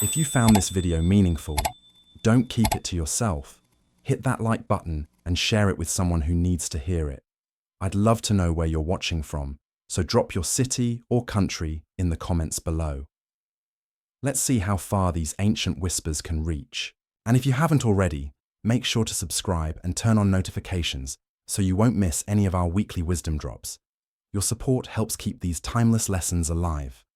If you found this video meaningful, don't keep it to yourself. Hit that like button and share it with someone who needs to hear it. I'd love to know where you're watching from, so drop your city or country in the comments below. Let's see how far these ancient whispers can reach. And if you haven't already, make sure to subscribe and turn on notifications so you won't miss any of our weekly wisdom drops. Your support helps keep these timeless lessons alive.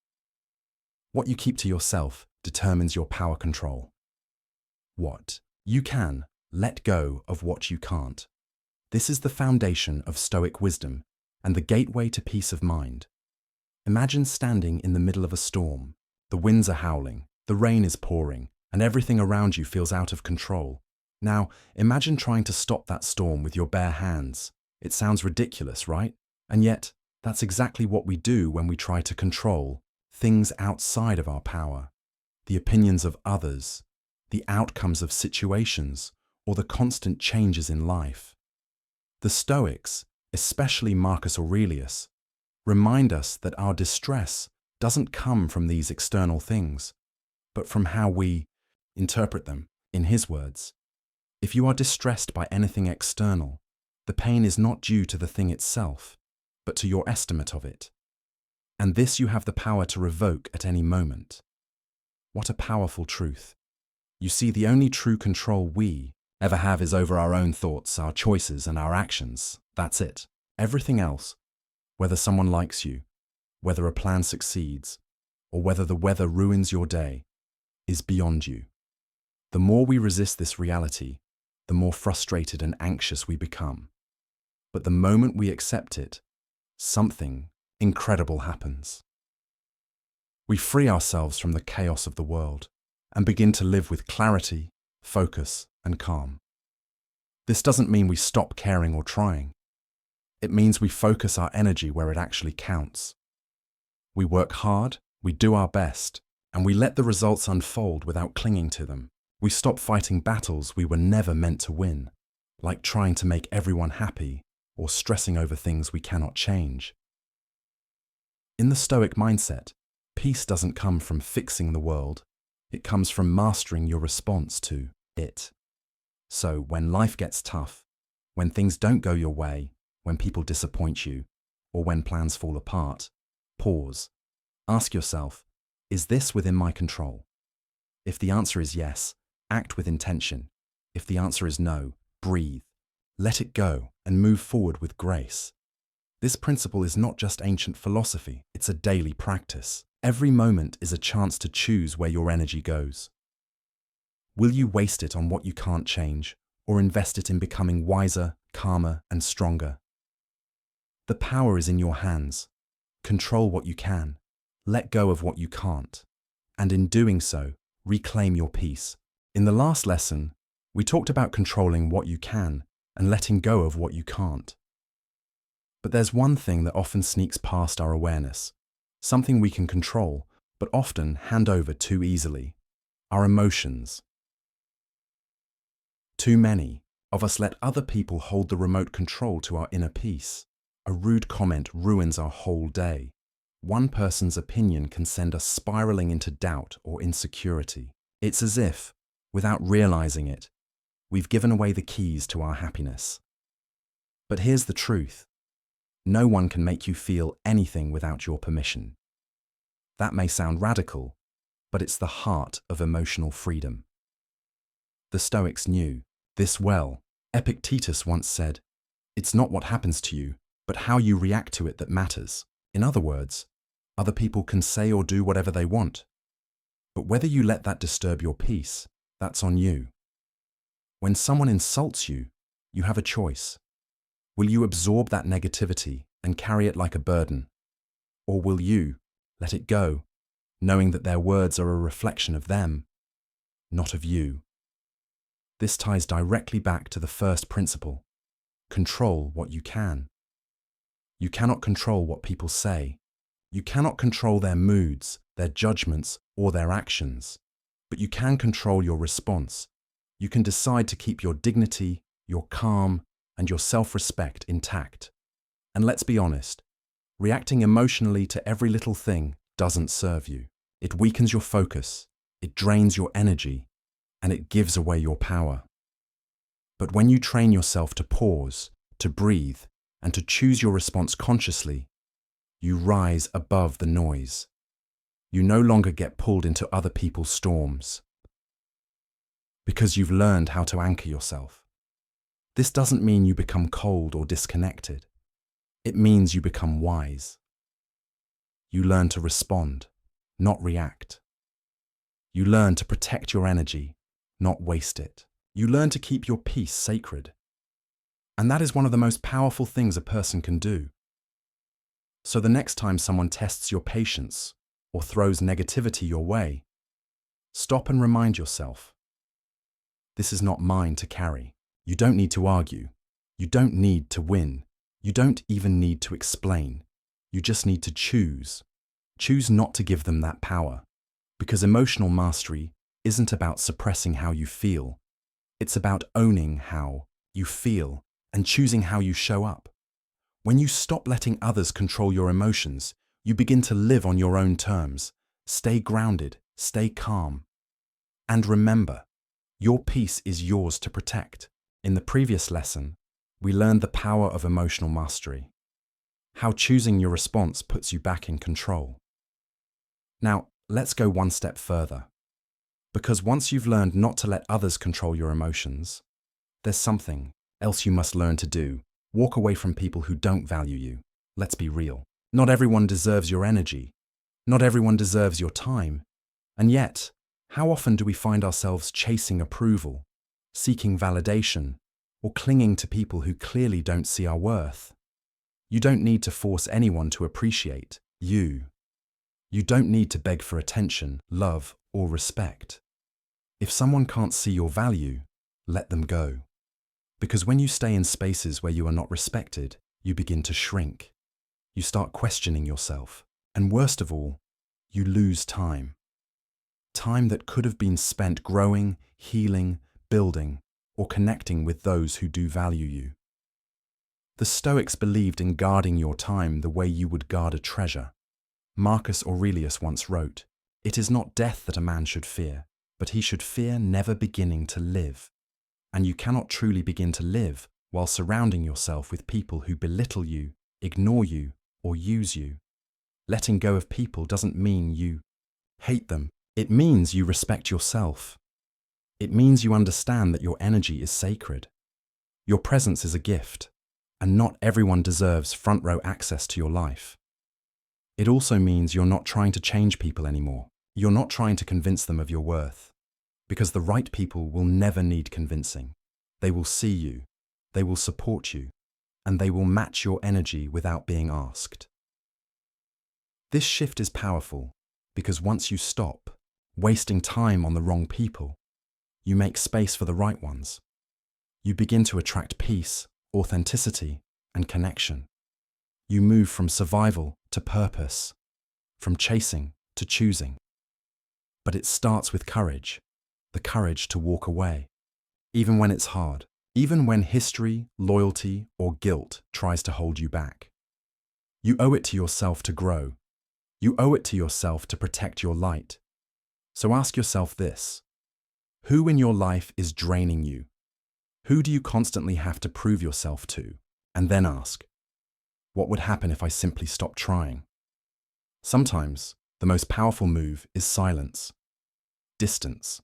What you keep to yourself determines your power control. What you can, let go of what you can't. This is the foundation of Stoic wisdom and the gateway to peace of mind. Imagine standing in the middle of a storm. The winds are howling, the rain is pouring, and everything around you feels out of control. Now, imagine trying to stop that storm with your bare hands. It sounds ridiculous, right? And yet, that's exactly what we do when we try to control things outside of our power. The opinions of others, the outcomes of situations, or the constant changes in life. The Stoics, especially Marcus Aurelius, remind us that our distress doesn't come from these external things, but from how we interpret them. In his words, if you are distressed by anything external, the pain is not due to the thing itself, but to your estimate of it. And this you have the power to revoke at any moment. What a powerful truth. You see, the only true control we ever have is over our own thoughts, our choices, and our actions. That's it. Everything else, whether someone likes you, whether a plan succeeds, or whether the weather ruins your day, is beyond you. The more we resist this reality, the more frustrated and anxious we become. But the moment we accept it, something incredible happens. We free ourselves from the chaos of the world and begin to live with clarity, focus, and calm. This doesn't mean we stop caring or trying. It means we focus our energy where it actually counts. We work hard, we do our best, and we let the results unfold without clinging to them. We stop fighting battles we were never meant to win, like trying to make everyone happy or stressing over things we cannot change. In the Stoic mindset, peace doesn't come from fixing the world, it comes from mastering your response to it. So when life gets tough, when things don't go your way, when people disappoint you, or when plans fall apart, pause. Ask yourself, is this within my control? If the answer is yes, act with intention. If the answer is no, breathe. Let it go and move forward with grace. This principle is not just ancient philosophy, it's a daily practice. Every moment is a chance to choose where your energy goes. Will you waste it on what you can't change, or invest it in becoming wiser, calmer, and stronger? The power is in your hands. Control what you can, let go of what you can't, and in doing so, reclaim your peace. In the last lesson, we talked about controlling what you can and letting go of what you can't. But there's one thing that often sneaks past our awareness, something we can control, but often hand over too easily: our emotions. Too many of us let other people hold the remote control to our inner peace. A rude comment ruins our whole day. One person's opinion can send us spiraling into doubt or insecurity. It's as if, without realizing it, we've given away the keys to our happiness. But here's the truth. No one can make you feel anything without your permission. That may sound radical, but it's the heart of emotional freedom. The Stoics knew this well. Epictetus once said, "It's not what happens to you, but how you react to it that matters." In other words, other people can say or do whatever they want. But whether you let that disturb your peace, that's on you. When someone insults you, you have a choice. Will you absorb that negativity and carry it like a burden? Or will you let it go, knowing that their words are a reflection of them, not of you? This ties directly back to the first principle: control what you can. You cannot control what people say. You cannot control their moods, their judgments, or their actions. But you can control your response. You can decide to keep your dignity, your calm, and your self-respect intact. And let's be honest, reacting emotionally to every little thing doesn't serve you. It weakens your focus, it drains your energy, and it gives away your power. But when you train yourself to pause, to breathe, and to choose your response consciously, you rise above the noise. You no longer get pulled into other people's storms because you've learned how to anchor yourself. This doesn't mean you become cold or disconnected. It means you become wise. You learn to respond, not react. You learn to protect your energy, not waste it. You learn to keep your peace sacred. And that is one of the most powerful things a person can do. So the next time someone tests your patience or throws negativity your way, stop and remind yourself, this is not mine to carry. You don't need to argue. You don't need to win. You don't even need to explain. You just need to choose. Choose not to give them that power. Because emotional mastery isn't about suppressing how you feel. It's about owning how you feel and choosing how you show up. When you stop letting others control your emotions, you begin to live on your own terms. Stay grounded, stay calm. And remember, your peace is yours to protect. In the previous lesson, we learned the power of emotional mastery, how choosing your response puts you back in control. Now, let's go one step further. Because once you've learned not to let others control your emotions, there's something else you must learn to do. Walk away from people who don't value you. Let's be real. Not everyone deserves your energy. Not everyone deserves your time. And yet, how often do we find ourselves chasing approval, seeking validation, or clinging to people who clearly don't see our worth? You don't need to force anyone to appreciate you. You don't need to beg for attention, love, or respect. If someone can't see your value, let them go. Because when you stay in spaces where you are not respected, you begin to shrink. You start questioning yourself. And worst of all, you lose time. Time that could have been spent growing, healing, building, or connecting with those who do value you. The Stoics believed in guarding your time the way you would guard a treasure. Marcus Aurelius once wrote, "It is not death that a man should fear, but he should fear never beginning to live." And you cannot truly begin to live while surrounding yourself with people who belittle you, ignore you, or use you. Letting go of people doesn't mean you hate them. It means you respect yourself. It means you understand that your energy is sacred. Your presence is a gift, and not everyone deserves front row access to your life. It also means you're not trying to change people anymore. You're not trying to convince them of your worth. Because the right people will never need convincing. They will see you, they will support you, and they will match your energy without being asked. This shift is powerful because once you stop wasting time on the wrong people, you make space for the right ones. You begin to attract peace, authenticity, and connection. You move from survival to purpose, from chasing to choosing. But it starts with courage. The courage to walk away, even when it's hard, even when history, loyalty, or guilt tries to hold you back. You owe it to yourself to grow. You owe it to yourself to protect your light. So ask yourself this: who in your life is draining you? Who do you constantly have to prove yourself to? And then ask, what would happen if I simply stopped trying? Sometimes the most powerful move is silence, distance.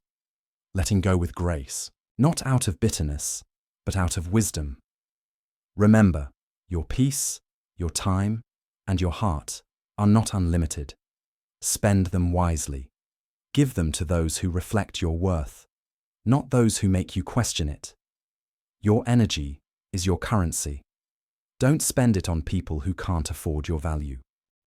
Letting go with grace, not out of bitterness, but out of wisdom. Remember, your peace, your time, and your heart are not unlimited. Spend them wisely. Give them to those who reflect your worth, not those who make you question it. Your energy is your currency. Don't spend it on people who can't afford your value.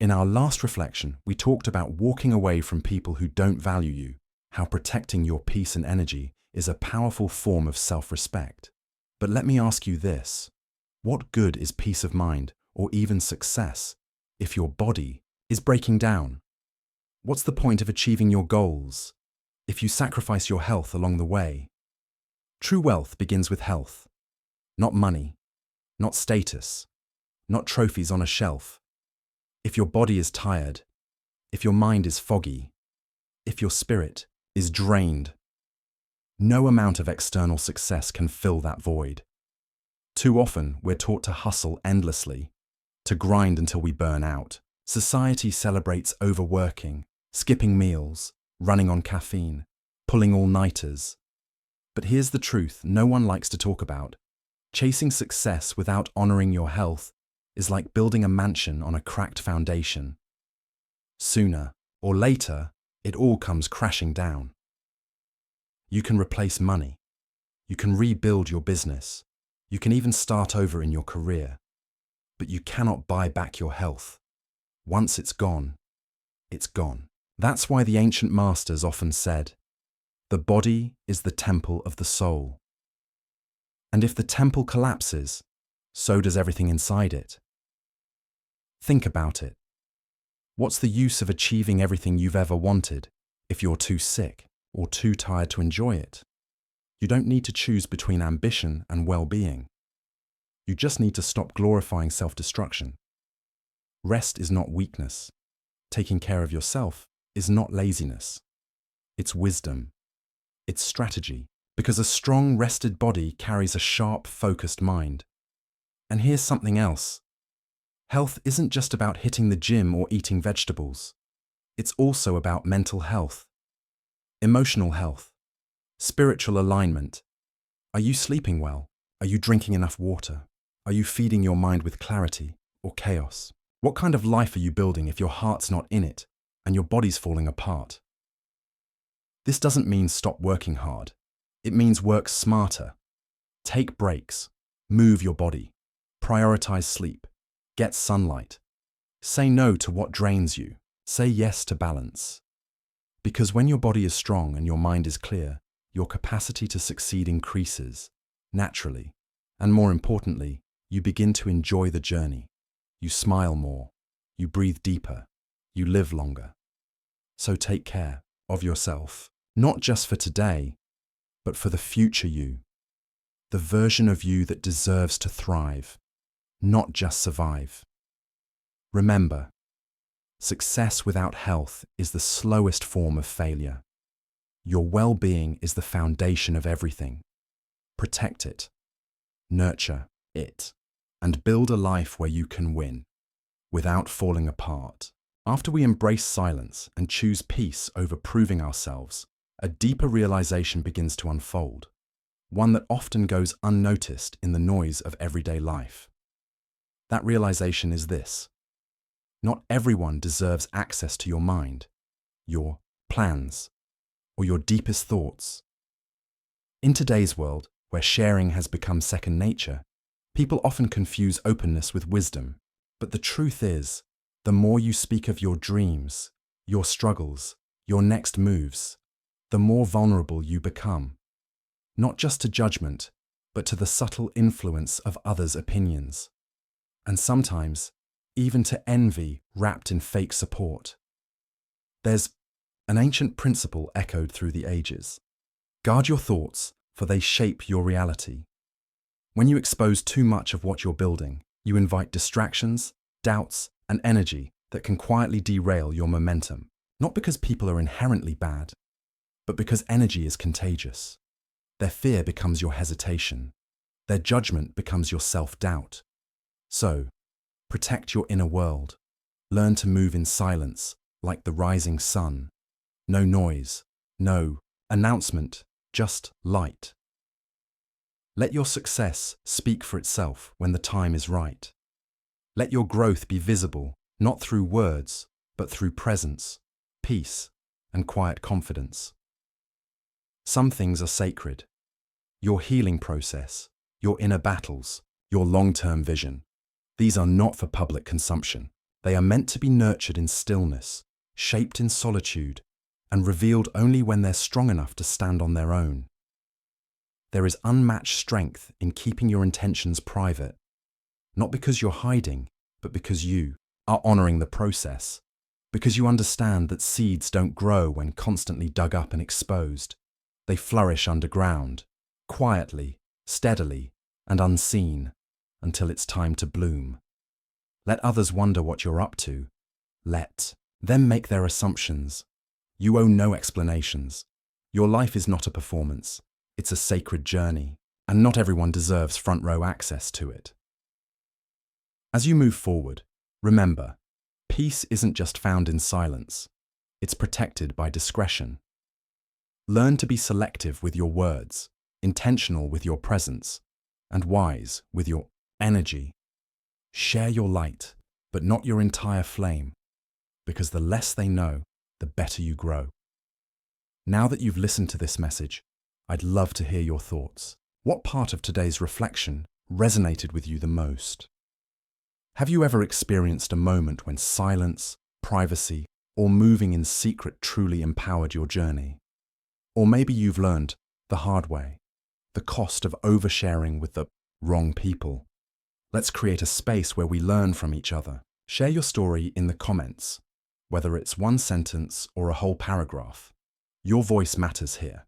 In our last reflection, we talked about walking away from people who don't value you, how protecting your peace and energy is a powerful form of self-respect. But let me ask you this: what good is peace of mind or even success if your body is breaking down? What's the point of achieving your goals if you sacrifice your health along the way? True wealth begins with health, not money, not status, not trophies on a shelf. If your body is tired, if your mind is foggy, if your spirit is drained. No amount of external success can fill that void. Too often, we're taught to hustle endlessly, to grind until we burn out. Society celebrates overworking, skipping meals, running on caffeine, pulling all-nighters. But here's the truth no one likes to talk about. Chasing success without honoring your health is like building a mansion on a cracked foundation. Sooner or later, it all comes crashing down. You can replace money. You can rebuild your business. You can even start over in your career. But you cannot buy back your health. Once it's gone, it's gone. That's why the ancient masters often said, "The body is the temple of the soul." And if the temple collapses, so does everything inside it. Think about it. What's the use of achieving everything you've ever wanted if you're too sick or too tired to enjoy it? You don't need to choose between ambition and well-being. You just need to stop glorifying self-destruction. Rest is not weakness. Taking care of yourself is not laziness. It's wisdom. It's strategy. Because a strong, rested body carries a sharp, focused mind. And here's something else. Health isn't just about hitting the gym or eating vegetables. It's also about mental health, emotional health, spiritual alignment. Are you sleeping well? Are you drinking enough water? Are you feeding your mind with clarity or chaos? What kind of life are you building if your heart's not in it and your body's falling apart? This doesn't mean stop working hard. It means work smarter. Take breaks. Move your body. Prioritize sleep. Get sunlight. Say no to what drains you. Say yes to balance. Because when your body is strong and your mind is clear, your capacity to succeed increases, naturally. And more importantly, you begin to enjoy the journey. You smile more. You breathe deeper. You live longer. So take care of yourself, not just for today, but for the future you. The version of you that deserves to thrive, not just survive. Remember, success without health is the slowest form of failure. Your well-being is the foundation of everything. Protect it, nurture it, and build a life where you can win, without falling apart. After we embrace silence and choose peace over proving ourselves, a deeper realization begins to unfold, one that often goes unnoticed in the noise of everyday life. That realization is this: not everyone deserves access to your mind, your plans, or your deepest thoughts. In today's world, where sharing has become second nature, people often confuse openness with wisdom. But the truth is, the more you speak of your dreams, your struggles, your next moves, the more vulnerable you become. Not just to judgment, but to the subtle influence of others' opinions. And sometimes, even to envy wrapped in fake support. There's an ancient principle echoed through the ages. Guard your thoughts, for they shape your reality. When you expose too much of what you're building, you invite distractions, doubts, and energy that can quietly derail your momentum. Not because people are inherently bad, but because energy is contagious. Their fear becomes your hesitation. Their judgment becomes your self-doubt. So, protect your inner world. Learn to move in silence, like the rising sun. No noise, no announcement, just light. Let your success speak for itself when the time is right. Let your growth be visible, not through words, but through presence, peace, and quiet confidence. Some things are sacred. Your healing process, your inner battles, your long-term vision. These are not for public consumption. They are meant to be nurtured in stillness, shaped in solitude, and revealed only when they're strong enough to stand on their own. There is unmatched strength in keeping your intentions private, not because you're hiding, but because you are honoring the process, because you understand that seeds don't grow when constantly dug up and exposed. They flourish underground, quietly, steadily, and unseen, until it's time to bloom. Let others wonder what you're up to. Let them make their assumptions. You owe no explanations. Your life is not a performance. It's a sacred journey, and not everyone deserves front row access to it. As you move forward, remember, peace isn't just found in silence. It's protected by discretion. Learn to be selective with your words, intentional with your presence, and wise with your energy. Share your light, but not your entire flame, because the less they know, the better you grow. Now that you've listened to this message, I'd love to hear your thoughts. What part of today's reflection resonated with you the most? Have you ever experienced a moment when silence, privacy, or moving in secret truly empowered your journey? Or maybe you've learned the hard way, the cost of oversharing with the wrong people. Let's create a space where we learn from each other. Share your story in the comments, whether it's one sentence or a whole paragraph. Your voice matters here.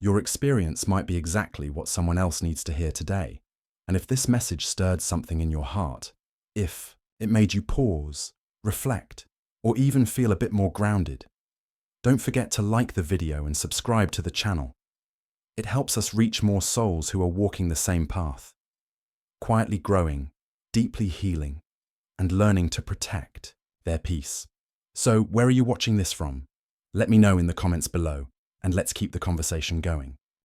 Your experience might be exactly what someone else needs to hear today. And if this message stirred something in your heart, if it made you pause, reflect, or even feel a bit more grounded, don't forget to like the video and subscribe to the channel. It helps us reach more souls who are walking the same path, quietly growing, deeply healing, and learning to protect their peace. So, where are you watching this from? Let me know in the comments below, and let's keep the conversation going.